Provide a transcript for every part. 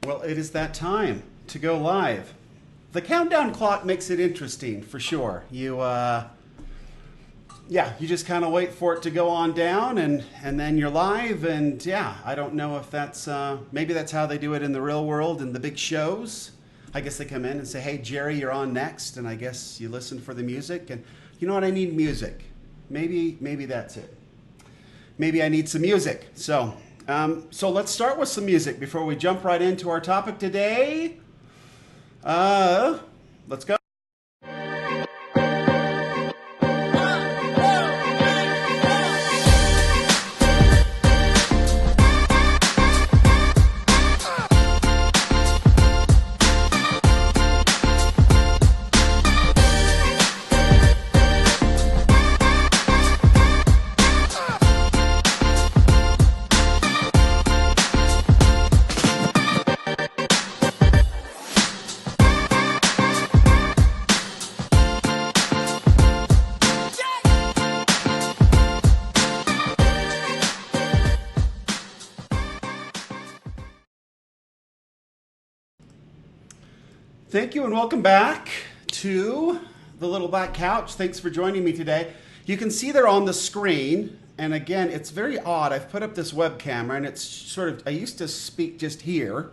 Well, it is that time to go live. The countdown clock makes it interesting for sure. You just kind of wait for it to go on down and then you're live. And yeah, I don't know if that's, maybe that's how they do it in the real world in the big shows. I guess they come in and say, hey, Jerry, you're on next. And I guess you listen for the music. And you know what? I need music. Maybe that's it. Maybe I need some music. So let's start with some music before we jump right into our topic today. Let's go. Thank you and welcome back to the Little Black Couch. Thanks for joining me today. You can see there on the screen, and again, it's very odd. I've put up this web camera and it's sort of, I used to speak just here,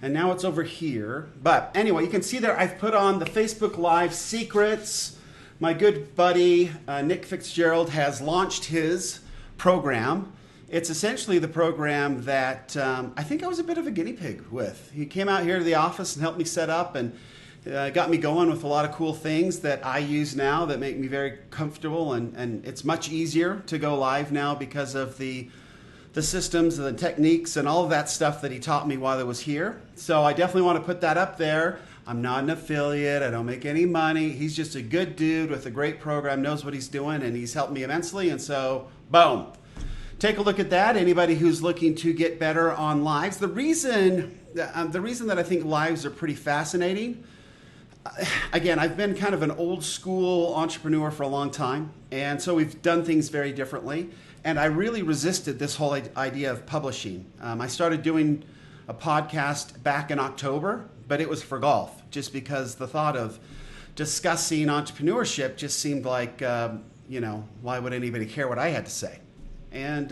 and now it's over here. But anyway, you can see there I've put on the Facebook Live secrets. My good buddy, Nick Fitzgerald, has launched his program. It's essentially the program that I think I was a bit of a guinea pig with. He came out here to the office and helped me set up and got me going with a lot of cool things that I use now that make me very comfortable, and it's much easier to go live now because of the systems and the techniques and all of that stuff that he taught me while I was here. So I definitely want to put that up there. I'm not an affiliate. I don't make any money. He's just a good dude with a great program, knows what he's doing, and he's helped me immensely. And so, boom. Take a look at that. Anybody who's looking to get better on lives. The reason that I think lives are pretty fascinating, again, I've been kind of an old school entrepreneur for a long time, and so we've done things very differently. And I really resisted this whole idea of publishing. I started doing a podcast back in October, but it was for golf, just because the thought of discussing entrepreneurship just seemed like, why would anybody care what I had to say? And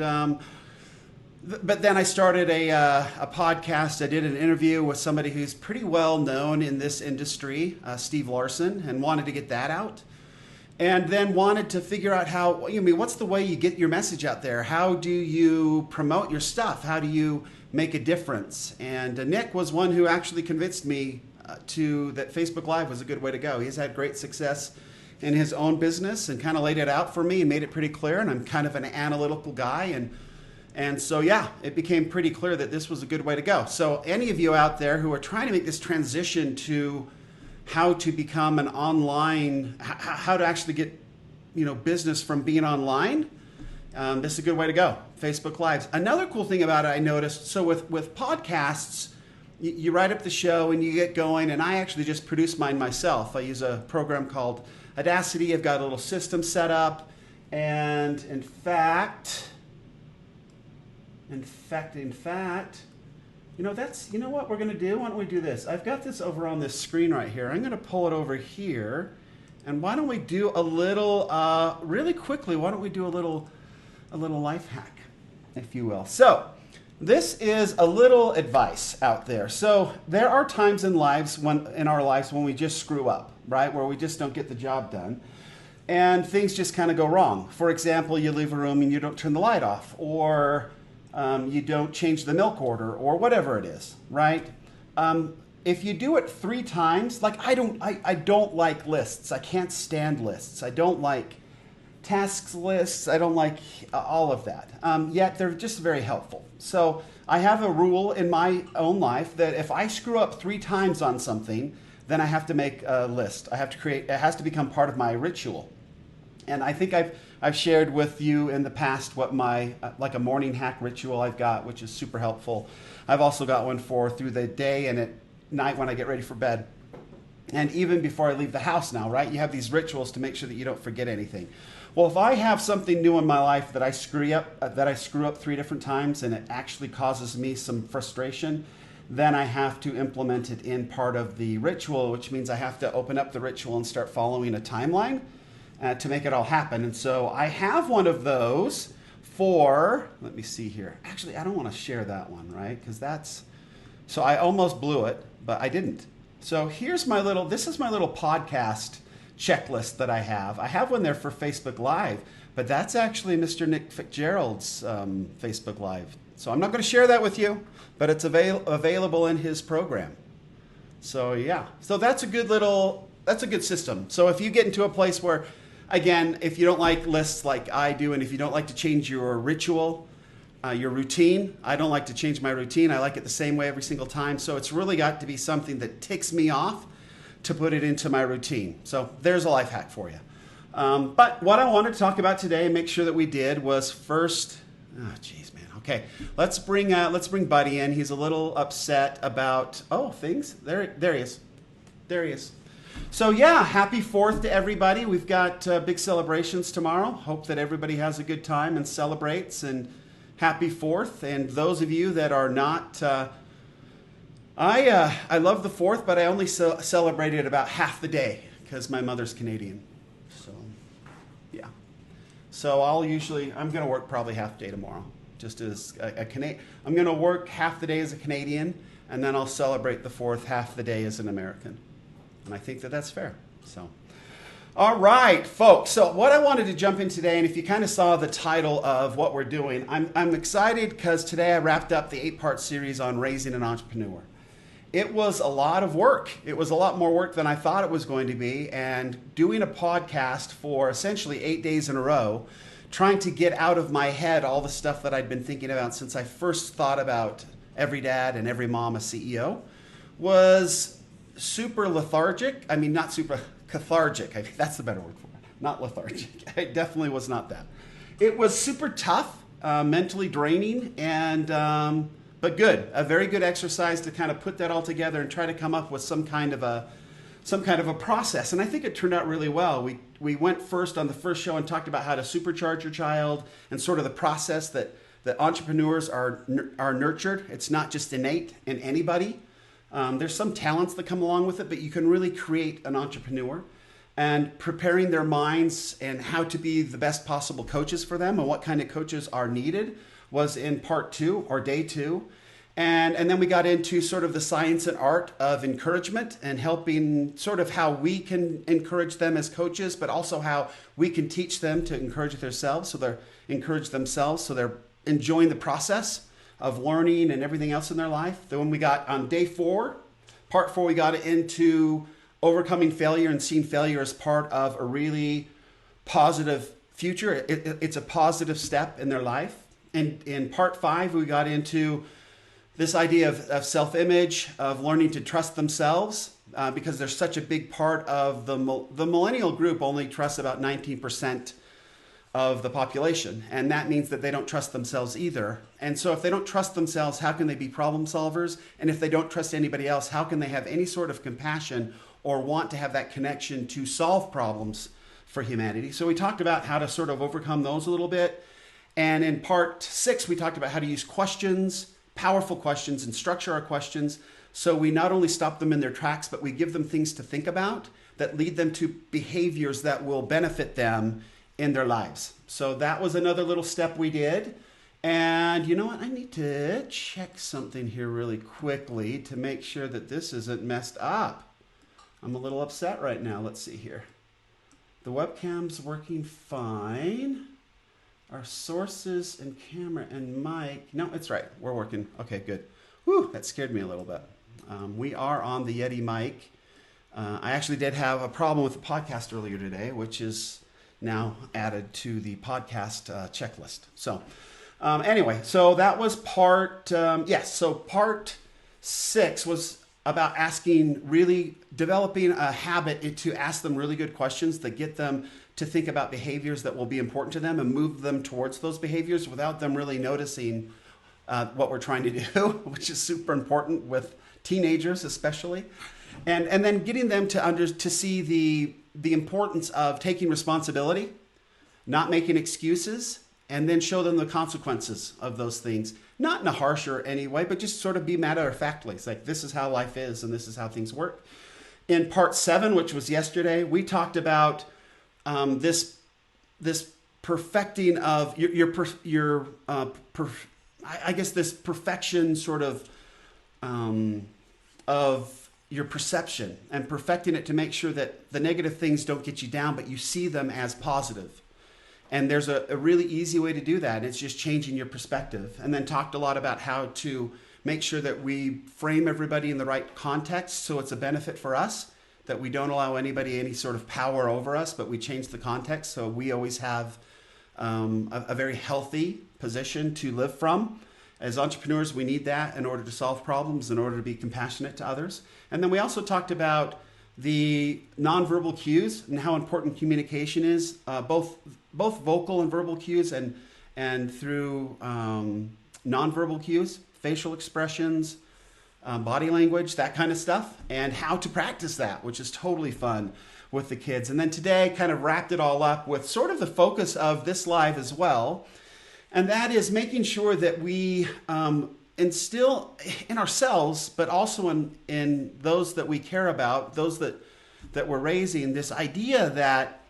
but then I started a podcast. I did an interview with somebody who's pretty well known in this industry, Steve Larson, and wanted to get that out. And then wanted to figure out what's the way you get your message out there? How do you promote your stuff? How do you make a difference? And Nick was one who actually convinced me that Facebook Live was a good way to go. He's had great success in his own business and kind of laid it out for me and made it pretty clear. And I'm kind of an analytical guy. And so, yeah, it became pretty clear that this was a good way to go. So any of you out there who are trying to make this transition to how to become an online, how to actually get, business from being online, this is a good way to go. Facebook Lives. Another cool thing about it I noticed, so with podcasts, you write up the show and you get going, and I actually just produce mine myself. I use a program called Audacity. I've got a little system set up, and in fact, what we're going to do? Why don't we do this? I've got this over on this screen right here. I'm going to pull it over here, and why don't we do a little, really quickly, why don't we do a little life hack, if you will. So this is a little advice out there. So there are times in our lives when we just screw up, right? Where we just don't get the job done. And things just kind of go wrong. For example, you leave a room and you don't turn the light off, or you don't change the milk order, or whatever it is, right? If you do it 3 times, like I don't like lists. I can't stand lists. I don't like tasks lists. I don't like all of that. Yet they're just very helpful. So I have a rule in my own life that if I screw up 3 times on something, then I have to make a list. I have to create, it has to become part of my ritual. And I think I've shared with you in the past what my, like a morning hack ritual I've got, which is super helpful. I've also got one for through the day and at night when I get ready for bed. And even before I leave the house now, right? You have these rituals to make sure that you don't forget anything. Well, if I have something new in my life that I screw up 3 different times and it actually causes me some frustration, then I have to implement it in part of the ritual, which means I have to open up the ritual and start following a timeline to make it all happen. And so I have one of those for, let me see here. Actually, I don't want to share that one, right? Because so I almost blew it, but I didn't. So here's this is my little podcast checklist that I have. I have one there for Facebook Live, but that's actually Mr. Nick Fitzgerald's Facebook Live. So I'm not going to share that with you, but it's available in his program. So yeah, so that's a good system. So if you get into a place where, again, if you don't like lists like I do, and if you don't like to change your ritual, your routine, I don't like to change my routine. I like it the same way every single time. So it's really got to be something that ticks me off to put it into my routine. So there's a life hack for you. But what I wanted to talk about today and make sure that we did was first, okay, let's bring Buddy in. He's a little upset about things. There he is. There he is. So yeah, happy 4th to everybody. We've got big celebrations tomorrow. Hope that everybody has a good time and celebrates, and happy 4th. And those of you that are not, I love the 4th, but I only celebrated about half the day because my mother's Canadian. So yeah. So I'm going to work probably half day tomorrow. Just as a Canadian. I'm going to work half the day as a Canadian, and then I'll celebrate the 4th half the day as an American. And I think that that's fair. So, all right, folks. So what I wanted to jump in today, and if you kind of saw the title of what we're doing, I'm excited because today I wrapped up the 8-part series on raising an entrepreneur. It was a lot of work. It was a lot more work than I thought it was going to be, and doing a podcast for essentially 8 days in a row, trying to get out of my head all the stuff that I'd been thinking about since I first thought about every dad and every mom a CEO, was super lethargic. I mean, not super cathartic. That's the better word for it. Not lethargic. It definitely was not that. It was super tough, mentally draining, and but good. A very good exercise to kind of put that all together and try to come up with some kind of a process. And I think it turned out really well. We went first on the first show and talked about how to supercharge your child and sort of the process that entrepreneurs are nurtured. It's not just innate in anybody. There's some talents that come along with it, but you can really create an entrepreneur. And preparing their minds and how to be the best possible coaches for them and what kind of coaches are needed was in part 2 or day 2. And then we got into sort of the science and art of encouragement and helping sort of how we can encourage them as coaches, but also how we can teach them to encourage themselves so they're enjoying the process of learning and everything else in their life. Then when we got on day 4, part 4, we got into overcoming failure and seeing failure as part of a really positive future. It's a positive step in their life. And in part 5, we got into this idea of self-image, of learning to trust themselves, because there's such a big part of the millennial group only trusts about 19% of the population. And that means that they don't trust themselves either. And so if they don't trust themselves, how can they be problem solvers? And if they don't trust anybody else, how can they have any sort of compassion or want to have that connection to solve problems for humanity? So we talked about how to sort of overcome those a little bit. And in part 6, we talked about how to use questions, powerful questions, and structure our questions so we not only stop them in their tracks, but we give them things to think about that lead them to behaviors that will benefit them in their lives. So that was another little step we did. And you know what? I need to check something here really quickly to make sure that this isn't messed up. I'm a little upset right now. Let's see here. The webcam's working fine. Our sources and camera and mic. No, it's right. We're working. Okay, good. Whew, that scared me a little bit. We are on the Yeti mic. I actually did have a problem with the podcast earlier today, which is now added to the podcast checklist. So anyway, so that was part, so part 6 was about developing a habit to ask them really good questions that get them to think about behaviors that will be important to them and move them towards those behaviors without them really noticing what we're trying to do, which is super important with teenagers especially. And then getting them to see the importance of taking responsibility, not making excuses, and then show them the consequences of those things. Not in a harsh or any way, but just sort of be matter of factly. It's like, this is how life is and this is how things work. In part 7, which was yesterday, we talked about this perfecting of this perfection sort of your perception, and perfecting it to make sure that the negative things don't get you down, but you see them as positive. And there's a really easy way to do that. And it's just changing your perspective. And then talked a lot about how to make sure that we frame everybody in the right context so it's a benefit for us, that we don't allow anybody any sort of power over us, but we change the context so we always have a very healthy position to live from. As entrepreneurs, we need that in order to solve problems, in order to be compassionate to others. And then we also talked about the nonverbal cues and how important communication is, both vocal and verbal cues, and through nonverbal cues, facial expressions, body language, that kind of stuff, and how to practice that, which is totally fun with the kids. And then today kind of wrapped it all up with sort of the focus of this live as well, and that is making sure that we instill in ourselves, but also in those that we care about, those that we're raising, this idea that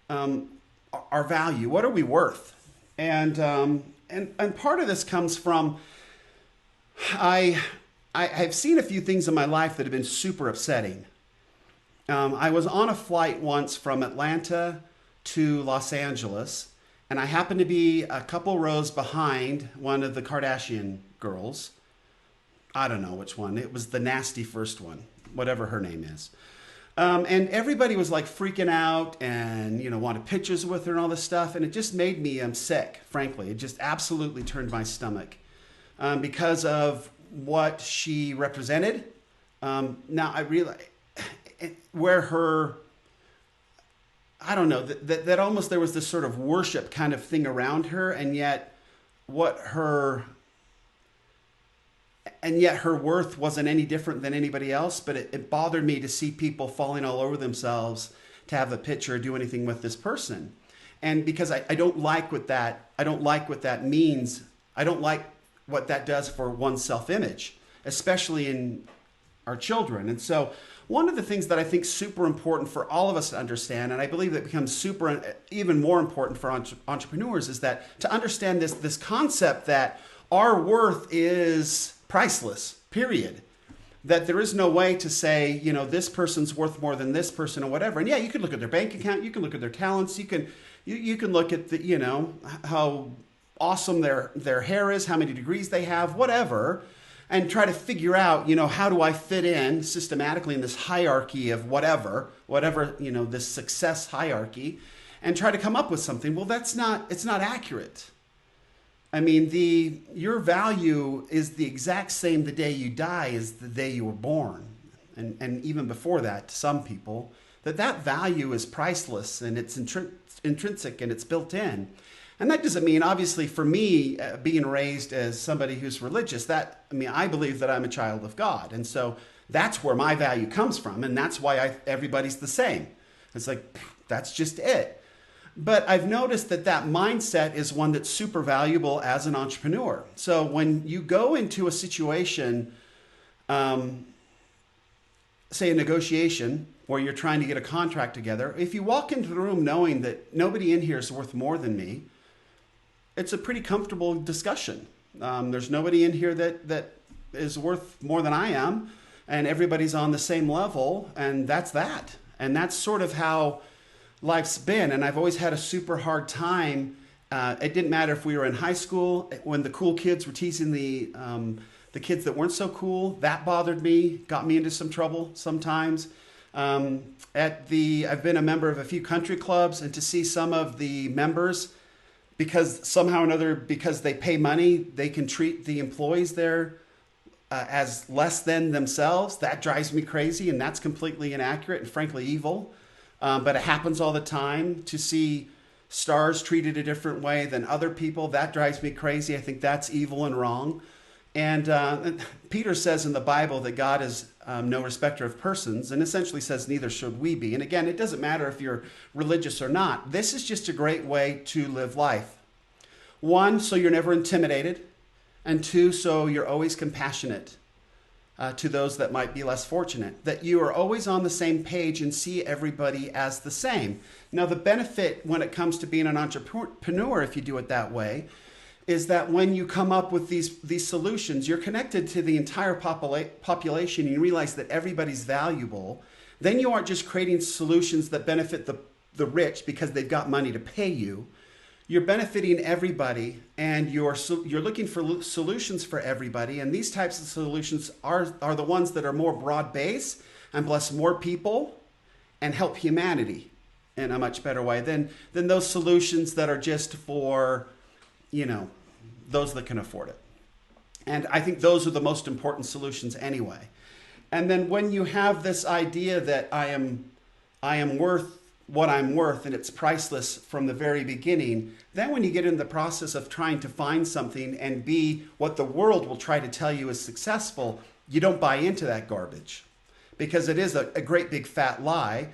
our value, what are we worth? And part of this comes from, I've seen a few things in my life that have been super upsetting. I was on a flight once from Atlanta to Los Angeles, and I happened to be a couple rows behind one of the Kardashian girls. I don't know which one. It was the nasty first one, whatever her name is. And everybody was like freaking out and, wanted pictures with her and all this stuff. And it just made me sick, frankly. It just absolutely turned my stomach because of what she represented. Now I realize where her, I don't know, that almost there was this sort of worship kind of thing around her, and yet her worth wasn't any different than anybody else. But it bothered me to see people falling all over themselves to have a picture or do anything with this person. And because I don't like what that means. I don't like what that does for one's self-image, especially in our children. And so one of the things that I think is super important for all of us to understand, and I believe that becomes even more important for entrepreneurs, is that to understand this concept that our worth is priceless, period. That there is no way to say, this person's worth more than this person or whatever. And yeah, you can look at their bank account, you can look at their talents, you can look at how awesome their hair is, how many degrees they have, whatever, and try to figure out, how do I fit in systematically in this hierarchy of whatever, this success hierarchy, and try to come up with something. Well, it's not accurate. I mean, your value is the exact same the day you die as the day you were born. And even before that, to some people, that value is priceless, and it's intrinsic, and it's built in. And that doesn't mean, obviously, for me, being raised as somebody who's religious, I believe that I'm a child of God. And so that's where my value comes from. And that's why everybody's the same. It's like, that's just it. But I've noticed that mindset is one that's super valuable as an entrepreneur. So when you go into a situation, say a negotiation, where you're trying to get a contract together, if you walk into the room knowing that nobody in here is worth more than me, it's a pretty comfortable discussion. There's nobody in here that is worth more than I am, and everybody's on the same level, and that's that. And that's sort of how life's been. And I've always had a super hard time. It didn't matter if we were in high school, when the cool kids were teasing the kids that weren't so cool. That bothered me, got me into some trouble sometimes. I've been a member of a few country clubs, and to see some of the members, because somehow or another, because they pay money, they can treat the employees there as less than themselves. That drives me crazy, and that's completely inaccurate and frankly evil. But it happens all the time. To see stars treated a different way than other people, that drives me crazy. I think that's evil and wrong. And Peter says in the Bible that God is no respecter of persons, and essentially says neither should we be. And again, it doesn't matter if you're religious or not. This is just a great way to live life. One, so you're never intimidated, and two, so you're always compassionate to those that might be less fortunate, that you are always on the same page and see everybody as the same. Now, the benefit when it comes to being an entrepreneur, if you do it that way, is that when you come up with these solutions, you're connected to the entire population, and you realize that everybody's valuable. Then you aren't just creating solutions that benefit the rich because they've got money to pay you. You're benefiting everybody, and you're looking for solutions for everybody. And these types of solutions are the ones that are more broad-based and bless more people and help humanity in a much better way than those solutions that are just for, those that can afford it. And I think those are the most important solutions anyway. And then when you have this idea that I am worth what I'm worth and it's priceless from the very beginning, then when you get in the process of trying to find something and be what the world will try to tell you is successful, you don't buy into that garbage because it is a great big fat lie.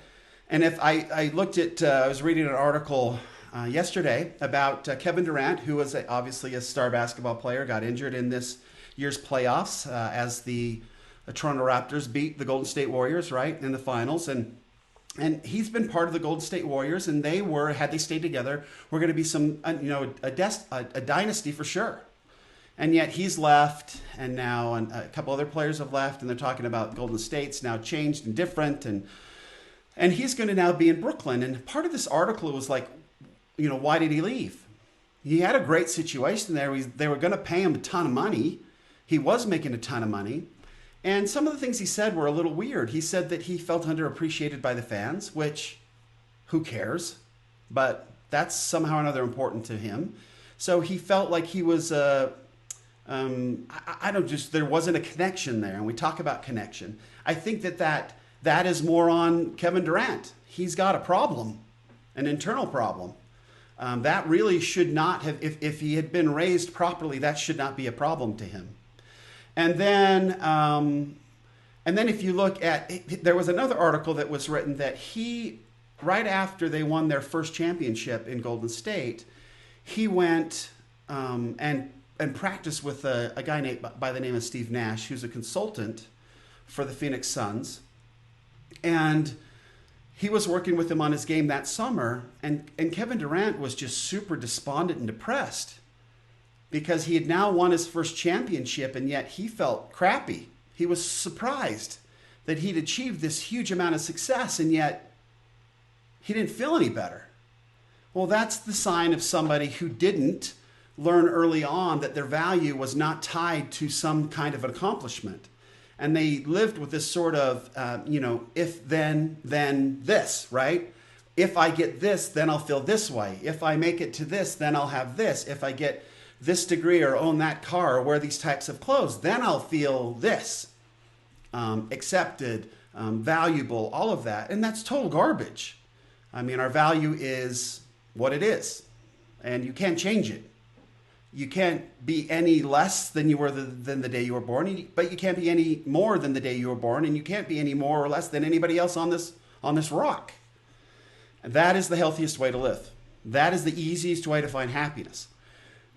And if I looked at, I was reading an article yesterday about Kevin Durant, who was obviously a star basketball player, got injured in this year's playoffs as the Toronto Raptors beat the Golden State Warriors, right, in the finals. And he's been part of the Golden State Warriors, and they were, had they stayed together, were going to be a dynasty for sure. And yet he's left, and now a couple other players have left, and they're talking about Golden State's now changed and different, and he's going to now be in Brooklyn. And part of this article was like, why did he leave? He had a great situation there. They were going to pay him a ton of money. He was making a ton of money. And some of the things he said were a little weird. He said that he felt underappreciated by the fans, which, who cares? But that's somehow or another important to him. So he felt like he was, there wasn't a connection there. And we talk about connection. I think that is more on Kevin Durant. He's got a problem, an internal problem. That really should not have, if he had been raised properly, that should not be a problem to him. And then if you look at, there was another article that was written that he, right after they won their first championship in Golden State, he went and practiced with a guy named by the name of Steve Nash, who's a consultant for the Phoenix Suns. And he was working with him on his game that summer, and Kevin Durant was just super despondent and depressed because he had now won his first championship, and yet he felt crappy. He was surprised that he'd achieved this huge amount of success, and yet he didn't feel any better. Well, that's the sign of somebody who didn't learn early on that their value was not tied to some kind of an accomplishment. And they lived with this sort of, if then this, right? If I get this, then I'll feel this way. If I make it to this, then I'll have this. If I get this degree or own that car or wear these types of clothes, then I'll feel this, accepted, valuable, all of that. And that's total garbage. I mean, our value is what it is, and you can't change it. You can't be any less than you were than the day you were born, but you can't be any more than the day you were born, and you can't be any more or less than anybody else on this rock. And that is the healthiest way to live. That is the easiest way to find happiness.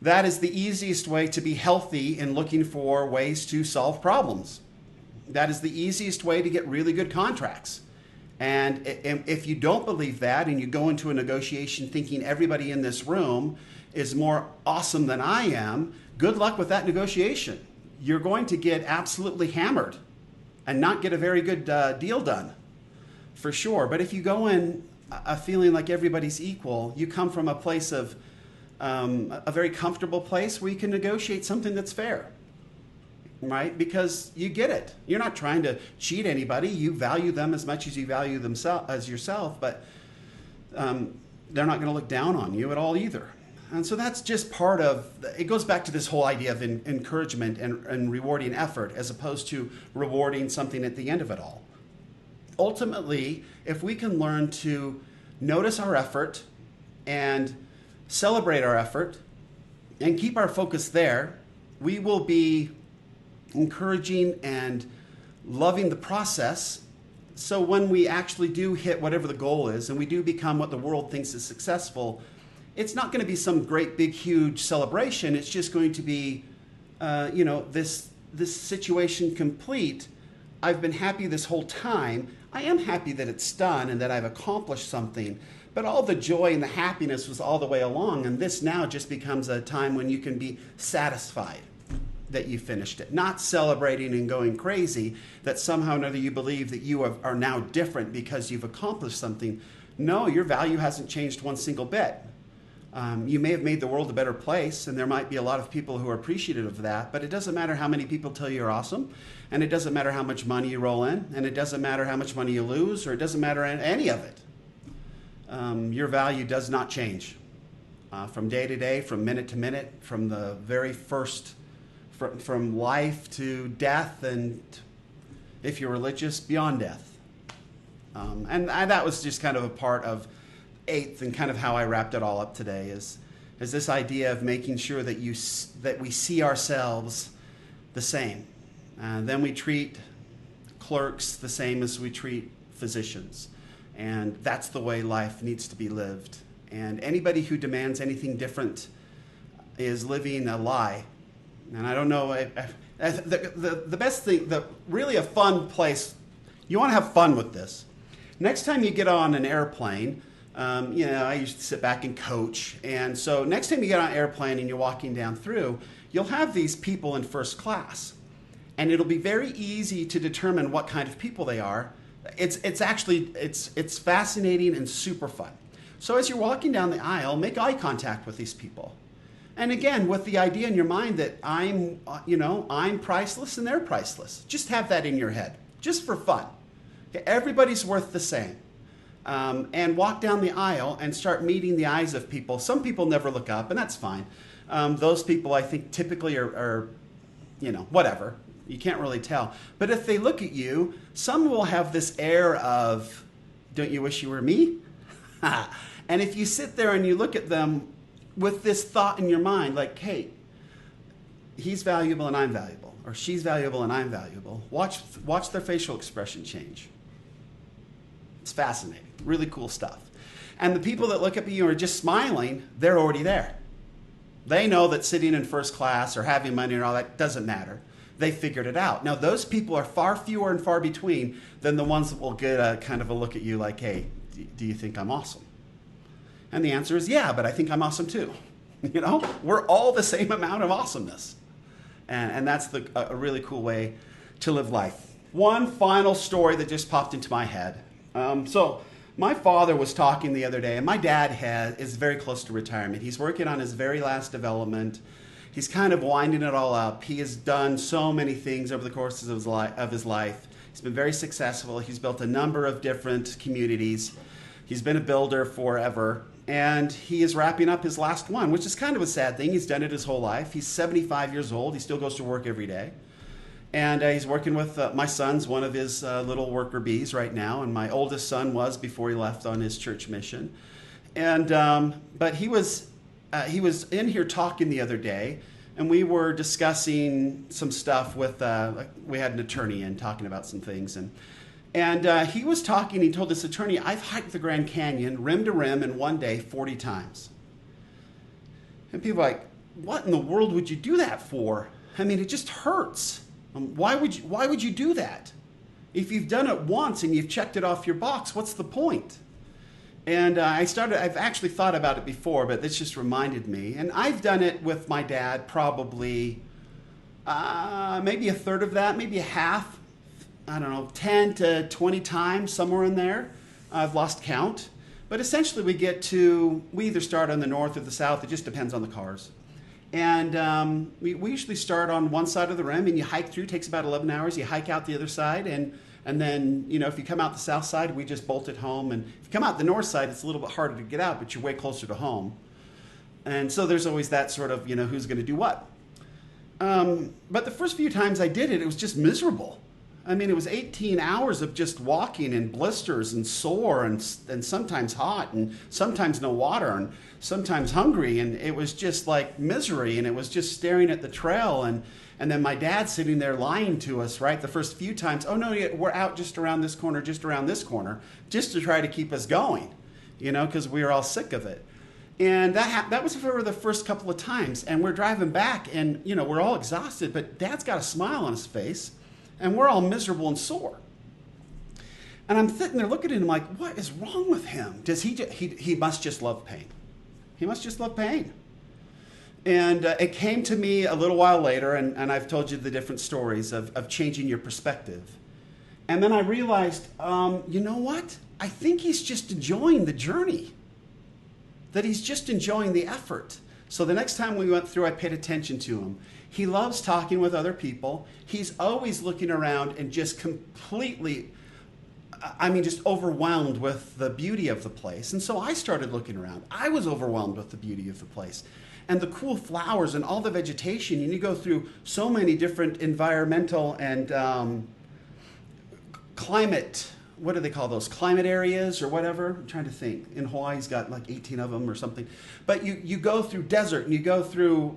That is the easiest way to be healthy in looking for ways to solve problems. That is the easiest way to get really good contracts. And if you don't believe that and you go into a negotiation thinking everybody in this room is more awesome than I am, good luck with that negotiation. You're going to get absolutely hammered and not get a very good deal done, for sure. But if you go in a feeling like everybody's equal, you come from a place of a very comfortable place where you can negotiate something that's fair, right? Because you get it. You're not trying to cheat anybody. You value them as much as you value themselves as yourself, but they're not going to look down on you at all either. And so that's just part of, it goes back to this whole idea of encouragement and rewarding effort as opposed to rewarding something at the end of it all. Ultimately, if we can learn to notice our effort and celebrate our effort and keep our focus there, we will be encouraging and loving the process. So when we actually do hit whatever the goal is and we do become what the world thinks is successful, it's not going to be some great big huge celebration. It's just going to be, this situation complete. I've been happy this whole time. I am happy that it's done and that I've accomplished something. But all the joy and the happiness was all the way along, and this now just becomes a time when you can be satisfied that you finished it, not celebrating and going crazy that somehow or another you believe that you are now different because you've accomplished something. No, your value hasn't changed one single bit. You may have made the world a better place, and there might be a lot of people who are appreciative of that, but it doesn't matter how many people tell you you're awesome, and it doesn't matter how much money you roll in, and it doesn't matter how much money you lose, or it doesn't matter any of it. Your value does not change from day to day, from minute to minute, from the very first, from life to death, and if you're religious, beyond death. And that was just kind of a part of eighth and kind of how I wrapped it all up today is this idea of making sure that we see ourselves the same. Then we treat clerks the same as we treat physicians. And that's the way life needs to be lived. And anybody who demands anything different is living a lie. And I don't know, the best thing, really a fun place, you want to have fun with this. Next time you get on an airplane, I used to sit back and coach. And so next time you get on an airplane and you're walking down through, you'll have these people in first class. And it'll be very easy to determine what kind of people they are. It's fascinating and super fun. So as you're walking down the aisle, make eye contact with these people. And again, with the idea in your mind that I'm priceless and they're priceless. Just have that in your head, just for fun. Okay, everybody's worth the same. And walk down the aisle and start meeting the eyes of people. Some people never look up, and that's fine. Those people, I think, typically are whatever. You can't really tell. But if they look at you, some will have this air of, don't you wish you were me? And if you sit there and you look at them with this thought in your mind, like, hey, he's valuable and I'm valuable, or she's valuable and I'm valuable, watch their facial expression change. It's fascinating. Really cool stuff. And the people that look at you are just smiling, they're already there. They know that sitting in first class or having money and all that doesn't matter. They figured it out. Now, those people are far fewer and far between than the ones that will get a kind of a look at you like, hey, do you think I'm awesome? And the answer is, yeah, but I think I'm awesome too. We're all the same amount of awesomeness. And that's a really cool way to live life. One final story that just popped into my head. So my father was talking the other day, and my dad is very close to retirement. He's working on his very last development. He's kind of winding it all up. He has done so many things over the course of his life. He's been very successful. He's built a number of different communities. He's been a builder forever. And he is wrapping up his last one, which is kind of a sad thing. He's done it his whole life. He's 75 years old. He still goes to work every day. And he's working with my son's one of his little worker bees right now. And my oldest son was before he left on his church mission. And but he was in here talking the other day, and we were discussing some stuff with, we had an attorney in talking about some things. And he was talking, he told this attorney, I've hiked the Grand Canyon rim to rim in one day 40 times. And people are like, what in the world would you do that for? I mean, it just hurts. Why would you do that? If you've done it once and you've checked it off your box, what's the point? And I've actually thought about it before, but this just reminded me. And I've done it with my dad probably maybe a third of that, maybe a half, 10 to 20 times, somewhere in there. I've lost count. But essentially we either start on the north or the south. It just depends on the cars. And we usually start on one side of the rim, and you hike through. It takes about 11 hours. You hike out the other side, and then, if you come out the south side, we just bolt it home. And if you come out the north side, it's a little bit harder to get out, but you're way closer to home. And so there's always that sort of, who's going to do what. But the first few times I did it, it was just miserable. I mean, it was 18 hours of just walking in blisters and sore and sometimes hot and sometimes no water and sometimes hungry. And it was just like misery, and it was just staring at the trail. And then my dad sitting there lying to us, right? The first few times, oh no, we're out just around this corner, just to try to keep us going, because we were all sick of it. And that was for the first couple of times. And we're driving back, and we're all exhausted, but Dad's got a smile on his face, and we're all miserable and sore. And I'm sitting there looking at him like, what is wrong with him? Does he must just love pain. He must just love pain. And it came to me a little while later, and I've told you the different stories of changing your perspective. And then I realized, you know what? I think he's just enjoying the journey. That he's just enjoying the effort. So the next time we went through, I paid attention to him. He loves talking with other people. He's always looking around and just completely, just overwhelmed with the beauty of the place. And so I started looking around. I was overwhelmed with the beauty of the place. And the cool flowers and all the vegetation. And you go through so many different environmental and climate, what do they call those? Climate areas or whatever? I'm trying to think. In Hawaii, he's got like 18 of them or something. But you go through desert and you go through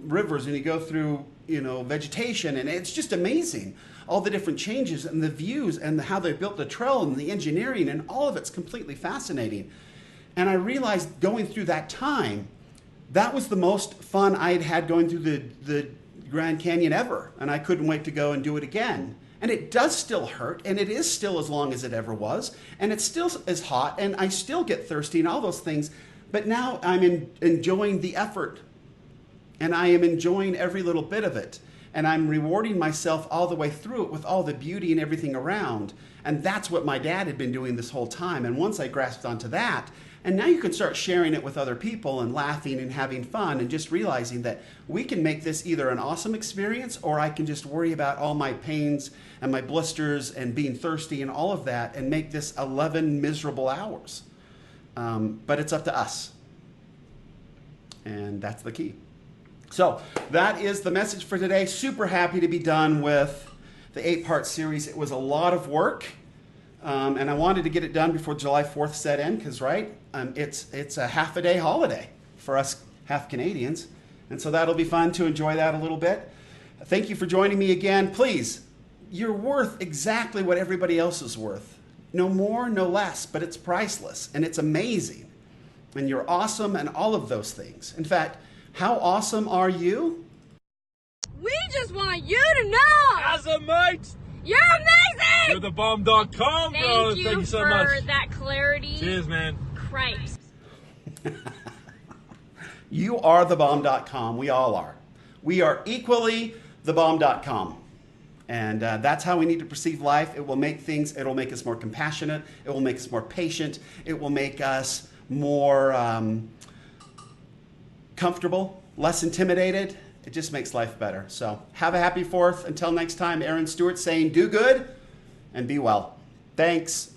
rivers and you go through, vegetation. And it's just amazing. All the different changes and the views and how they built the trail and the engineering and all of it's completely fascinating. And I realized going through that time, that was the most fun I had had going through the Grand Canyon ever. And I couldn't wait to go and do it again. And it does still hurt, and it is still as long as it ever was, and it's still as hot, and I still get thirsty and all those things. But now I'm enjoying the effort, and I am enjoying every little bit of it. And I'm rewarding myself all the way through it with all the beauty and everything around. And that's what my dad had been doing this whole time. And once I grasped onto that, and now you can start sharing it with other people and laughing and having fun and just realizing that we can make this either an awesome experience or I can just worry about all my pains and my blisters and being thirsty and all of that and make this 11 miserable hours. But it's up to us. And that's the key. So that is the message for today. Super happy to be done with the 8-part series. It was a lot of work. And I wanted to get it done before July 4th set in because, it's a half a day holiday for us half Canadians. And so that'll be fun to enjoy that a little bit. Thank you for joining me again. Please, you're worth exactly what everybody else is worth. No more, no less, but it's priceless and it's amazing. And you're awesome and all of those things. In fact, how awesome are you? We just want you to know. As a mate. You're amazing! You're the bomb.com, bro. Thank you so for much. that clarity. Cheers, man. Christ. You are the bomb.com. We all are. We are equally the bomb.com. And that's how we need to perceive life. It will make us more compassionate. It will make us more patient. It will make us more comfortable, less intimidated. It just makes life better. So have a happy 4th. Until next time, Aaron Stewart saying, do good and be well. Thanks.